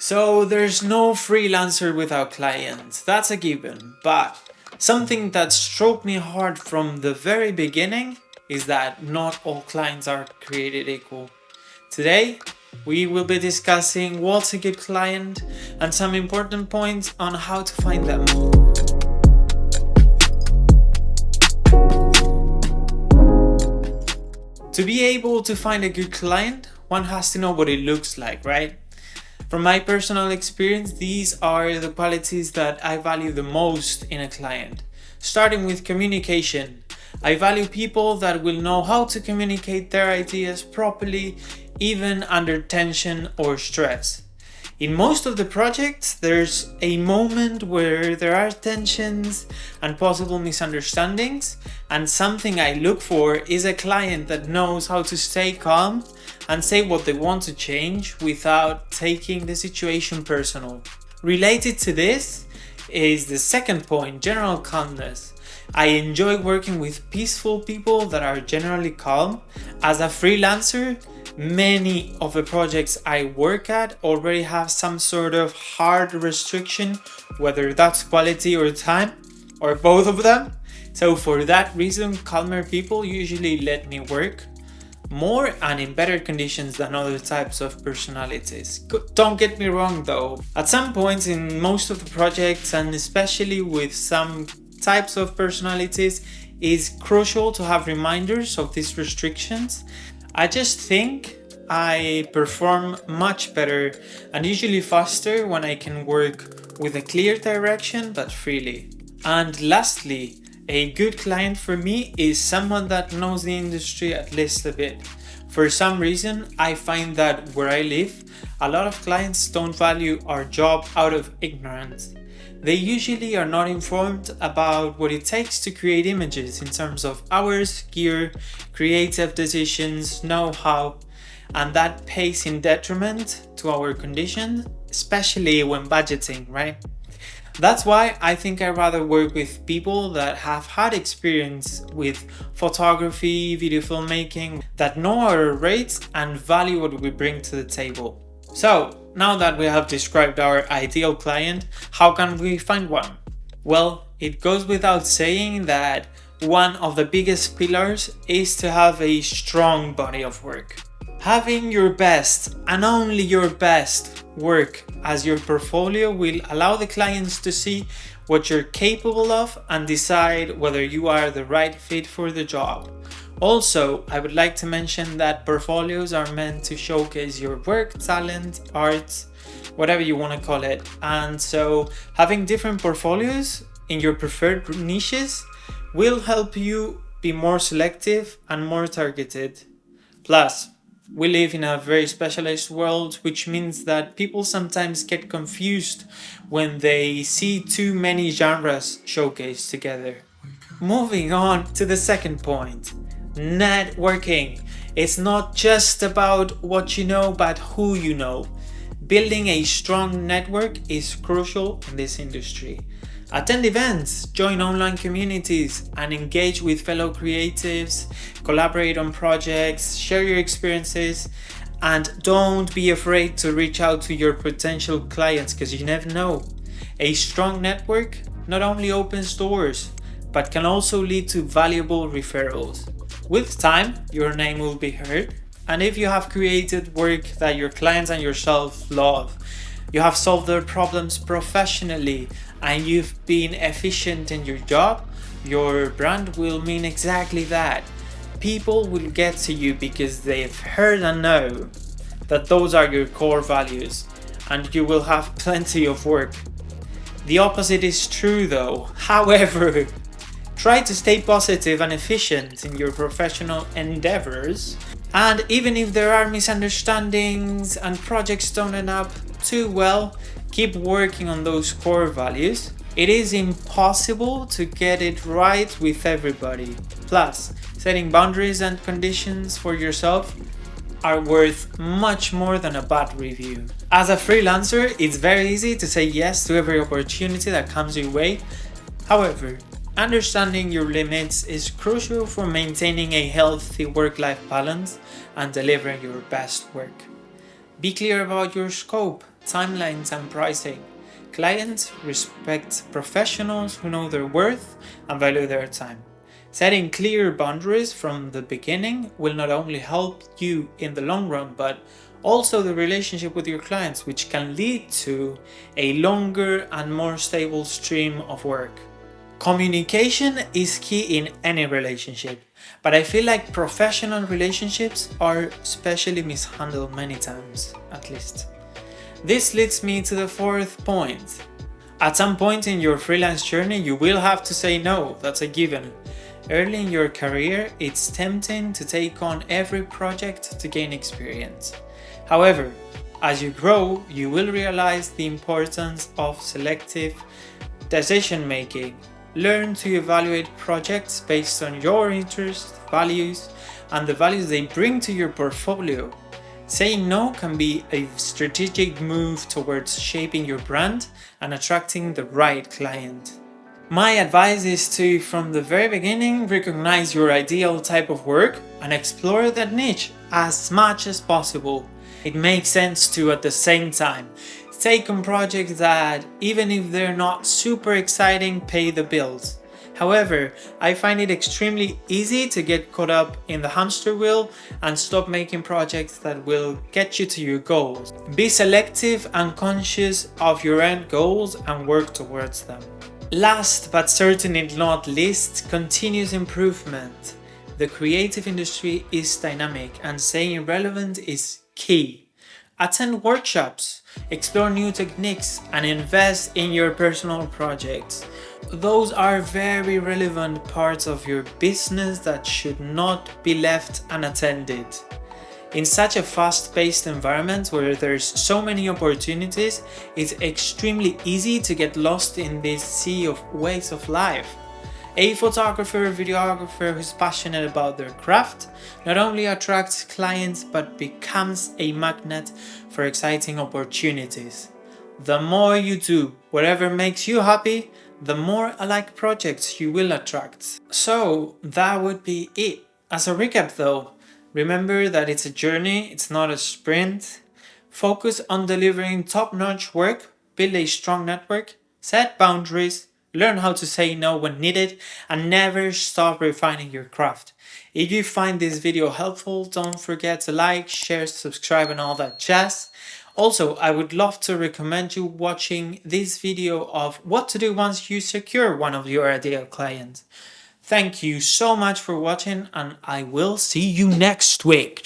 So there's no freelancer without clients, that's a given, but something that struck me hard from the very beginning is that not all clients are created equal. Today, we will be discussing what's a good client and some important points on how to find them. To be able to find a good client, one has to know what it looks like, right? From my personal experience, these are the qualities that I value the most in a client. Starting with communication. I value people that will know how to communicate their ideas properly, even under tension or stress. In most of the projects, there's a moment where there are tensions and possible misunderstandings, and something I look for is a client that knows how to stay calm and say what they want to change without taking the situation personal. Related to this is the second point, general calmness. I enjoy working with peaceful people that are generally calm. As a freelancer, many of the projects I work at already have some sort of hard restriction, whether that's quality or time, or both of them. So for that reason, calmer people usually let me work more and in better conditions than other types of personalities. Don't get me wrong though, at some points in most of the projects, and especially with some types of personalities, it's crucial to have reminders of these restrictions. I just think I perform much better and usually faster when I can work with a clear direction but freely. And lastly, a good client for me is someone that knows the industry at least a bit. For some reason, I find that where I live, a lot of clients don't value our job out of ignorance. They usually are not informed about what it takes to create images in terms of hours, gear, creative decisions, know-how, and that pays in detriment to our conditions, especially when budgeting, right? That's why I think I'd rather work with people that have had experience with photography, video filmmaking, that know our rates and value what we bring to the table. So, now that we have described our ideal client, how can we find one? Well, it goes without saying that one of the biggest pillars is to have a strong body of work. Having your best and only your best work as your portfolio will allow the clients to see what you're capable of and decide whether you are the right fit for the job. Also, I would like to mention that portfolios are meant to showcase your work, talent, art, whatever you want to call it. And so having different portfolios in your preferred niches will help you be more selective and more targeted. Plus, we live in a very specialized world, which means that people sometimes get confused when they see too many genres showcased together. Moving on to the second point, networking. It's not just about what you know, but who you know. Building a strong network is crucial in this industry. Attend events, join online communities, and engage with fellow creatives, collaborate on projects, share your experiences, and don't be afraid to reach out to your potential clients because you never know. A strong network not only opens doors, but can also lead to valuable referrals. With time, your name will be heard, and if you have created work that your clients and yourself love, you have solved their problems professionally, and you've been efficient in your job, your brand will mean exactly that. People will get to you because they've heard and know that those are your core values, and you will have plenty of work. The opposite is true though. However, try to stay positive and efficient in your professional endeavors, and even if there are misunderstandings and projects don't end up too well, keep working on those core values. It is impossible to get it right with everybody. Plus, setting boundaries and conditions for yourself are worth much more than a bad review. As a freelancer, it's very easy to say yes to every opportunity that comes your way. However, understanding your limits is crucial for maintaining a healthy work-life balance and delivering your best work. Be clear about your scope. timelines, and pricing. Clients respect professionals who know their worth and value their time. Setting clear boundaries from the beginning will not only help you in the long run, but also the relationship with your clients, which can lead to a longer and more stable stream of work. Communication is key in any relationship, but I feel like professional relationships are especially mishandled many times, at least. This leads me to the fourth point. At some point in your freelance journey, you will have to say no, that's a given. Early in your career, it's tempting to take on every project to gain experience. However, as you grow, you will realize the importance of selective decision making. Learn to evaluate projects based on your interests, values, and the values they bring to your portfolio. Saying no can be a strategic move towards shaping your brand and attracting the right client. My advice is to, from the very beginning, recognize your ideal type of work and explore that niche as much as possible. It makes sense to, at the same time, take on projects that, even if they're not super exciting, pay the bills. However, I find it extremely easy to get caught up in the hamster wheel and stop making projects that will get you to your goals. Be selective and conscious of your end goals and work towards them. Last but certainly not least, continuous improvement. The creative industry is dynamic and staying relevant is key. Attend workshops, explore new techniques, and invest in your personal projects. Those are very relevant parts of your business that should not be left unattended. In such a fast-paced environment where there's so many opportunities, it's extremely easy to get lost in this sea of ways of life. A photographer or videographer who's passionate about their craft not only attracts clients but becomes a magnet for exciting opportunities. The more you do whatever makes you happy, the more alike projects you will attract. So that would be it. As a recap though, remember that it's a journey, it's not a sprint. Focus on delivering top-notch work, build a strong network, set boundaries, learn how to say no when needed, and never stop refining your craft. If you find this video helpful, don't forget to like, share, subscribe, and all that jazz. Also, I would love to recommend you watching this video of what to do once you secure one of your ideal clients. Thank you so much for watching, and I will see you next week.